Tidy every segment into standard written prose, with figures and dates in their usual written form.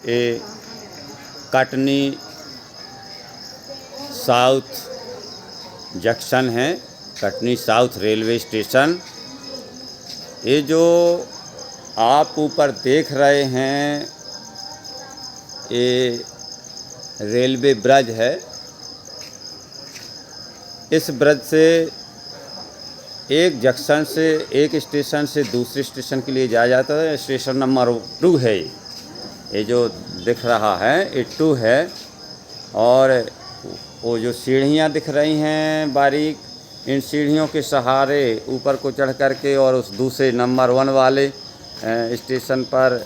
ये Katni south junction है, Katni south railway station. ये जो आप ऊपर देख रहे हैं ये रेलवे ब्रिज है। इस ब्रिज से एक जंक्शन से एक स्टेशन से दूसरे स्टेशन के लिए जाया जाता है। स्टेशन नंबर 2 है ये जो दिख रहा है, ये 2 है। और वो जो सीढ़ियाँ दिख रही हैं बारीक, इन सीढ़ियों के सहारे ऊपर को चढ़ कर के और उस दूसरे नंबर 1 वाले स्टेशन पर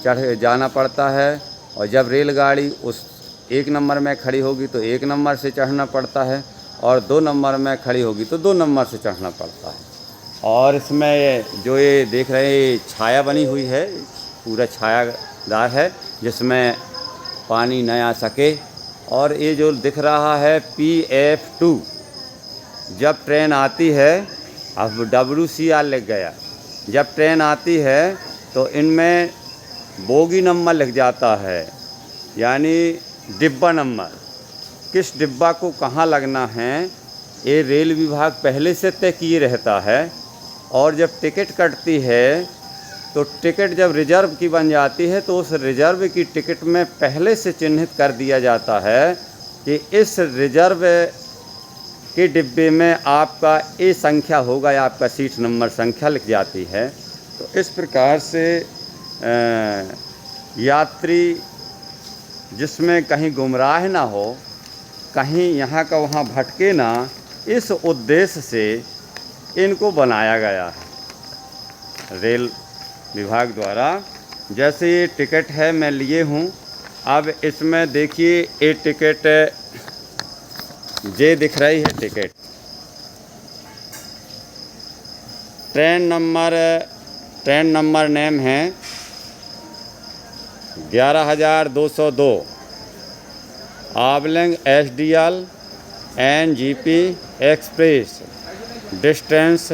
चढ़ जाना पड़ता है। और जब रेलगाड़ी उस 1 नंबर में खड़ी होगी तो 1 नंबर से चढ़ना पड़ता है, और 2 नंबर में खड़ी होगी तो 2 नंबर से चढ़ना पड़ता है। और इसमें जो ये देख रहे हैं छाया बनी हुई है, पूरा छायादार है जिसमें पानी न आ सके। और ये जो दिख रहा है PF2, जब ट्रेन आती है, अब WCR लिख गया, जब ट्रेन आती है तो इनमें बोगी नंबर लिख जाता है, यानी डिब्बा नंबर। किस डिब्बा को कहाँ लगना है ये रेल विभाग पहले से तय किए रहता है। और जब टिकट कटती है तो टिकट जब रिजर्व की बन जाती है तो उस रिजर्व की टिकट में पहले से चिन्हित कर दिया जाता है कि इस रिजर्व के डिब्बे में आपका ये संख्या होगा या आपका सीट नंबर संख्या लिख जाती है। तो इस प्रकार से यात्री जिसमें कहीं गुमराह ना हो, कहीं यहाँ का वहाँ भटके ना, इस उद्देश्य से इनको बनाया गया है रेल विभाग द्वारा। जैसे ये टिकट है मैं लिए हूँ, अब इसमें देखिए ये टिकट जे दिख रही है टिकट, ट्रेन नंबर नेम है 11202 आबलिंग SDL NGP express, distance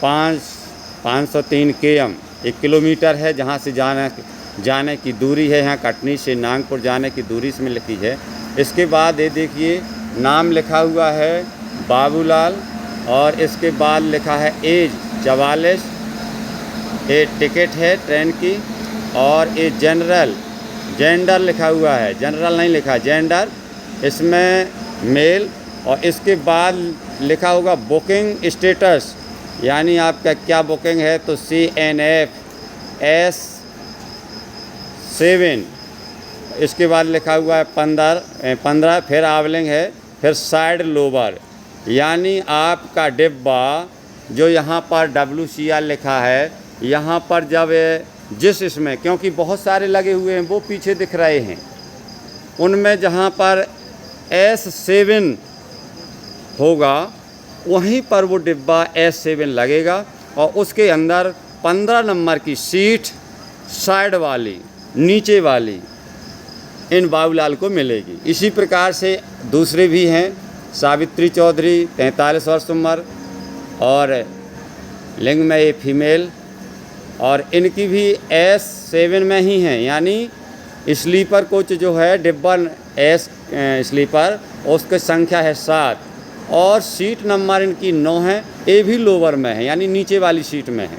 503 km, 1 kilometre है। जहाँ से जाने की दूरी है, यहाँ कटनी से नागपुर जाने की दूरी इसमें लिखी है। इसके बाद ये देखिए नाम लिखा हुआ है बाबूलाल, और इसके बाद लिखा है एज 44। ये टिकट है ट्रेन की। और ये जेंडर लिखा हुआ है, जनरल नहीं लिखा, जेंडर, इसमें मेल। और इसके बाद लिखा होगा बुकिंग स्टेटस, यानी आपका क्या बुकिंग है, तो CNF S7। इसके बाद लिखा हुआ है 15, फिर आबलिंग है, फिर साइड लोबर, यानी आपका डिब्बा जो यहाँ पर WCR लिखा है, यहाँ पर जब जिस इसमें, क्योंकि बहुत सारे लगे हुए हैं वो पीछे दिख रहे हैं, उनमें जहाँ पर S7 होगा वहीं पर वो डिब्बा S7 लगेगा। और उसके अंदर 15 नंबर की सीट साइड वाली, नीचे वाली, इन बाबूलाल को मिलेगी। इसी प्रकार से दूसरे भी हैं, सावित्री चौधरी 43 वर्ष उम्र, और लिंग में ये फीमेल, और इनकी भी S7 में ही हैं, यानी स्लीपर कोच जो है डिब्बा S स्लीपर, उसकी संख्या है 7, और सीट नंबर इनकी 9 है। ये भी लोअर में है, यानी नीचे वाली सीट में है।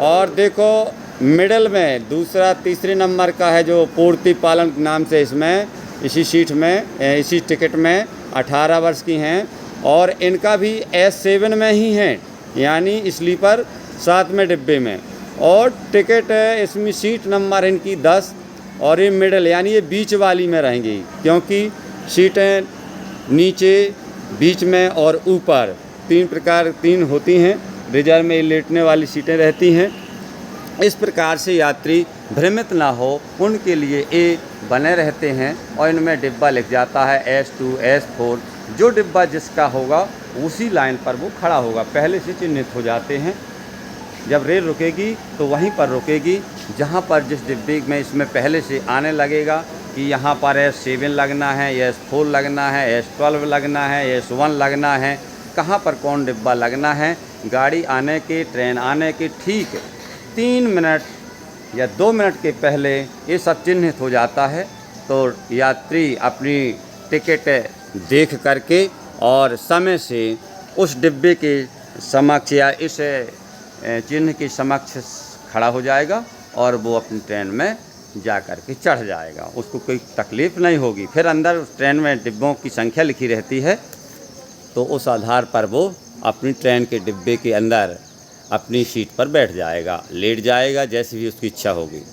और देखो मिडल में दूसरा तीसरे नंबर का है जो पूर्ति पालन नाम से, इसमें इसी सीट में इसी टिकट में 18 वर्ष की हैं, और इनका भी S7 में ही है, यानी स्लीपर 7वें डिब्बे में। और टिकट इसमें सीट नंबर इनकी 10, और ये मिडल यानी ये बीच वाली में रहेंगी, क्योंकि सीटें नीचे, बीच में और ऊपर 3 होती हैं। रिजर्व में लेटने वाली सीटें रहती हैं। इस प्रकार से यात्री भ्रमित ना हो उनके लिए ये बने रहते हैं, और इनमें डिब्बा लिख जाता है S2 S4। जो डिब्बा जिसका होगा उसी लाइन पर वो खड़ा होगा, पहले से चिन्हित हो जाते हैं। जब रेल रुकेगी तो वहीं पर रुकेगी जहाँ पर जिस डिब्बे में इसमें पहले से आने लगेगा कि यहाँ पर S7 लगना है, S4 लगना है, S12 लगना है, S1 लगना है, कहाँ पर कौन डिब्बा लगना है। गाड़ी आने के, ट्रेन आने के ठीक 3 मिनट या 2 मिनट के पहले ये सब चिन्हित हो जाता है, तो यात्री अपनी टिकट देख करके और समय से उस डिब्बे के समक्ष या इस चिन्ह के समक्ष खड़ा हो जाएगा और वो अपनी ट्रेन में जा कर के चढ़ जाएगा। उसको कोई तकलीफ़ नहीं होगी। फिर अंदर उस ट्रेन में डिब्बों की संख्या लिखी रहती है, तो उस आधार पर वो अपनी ट्रेन के डिब्बे के अंदर अपनी सीट पर बैठ जाएगा, लेट जाएगा, जैसी भी उसकी इच्छा होगी।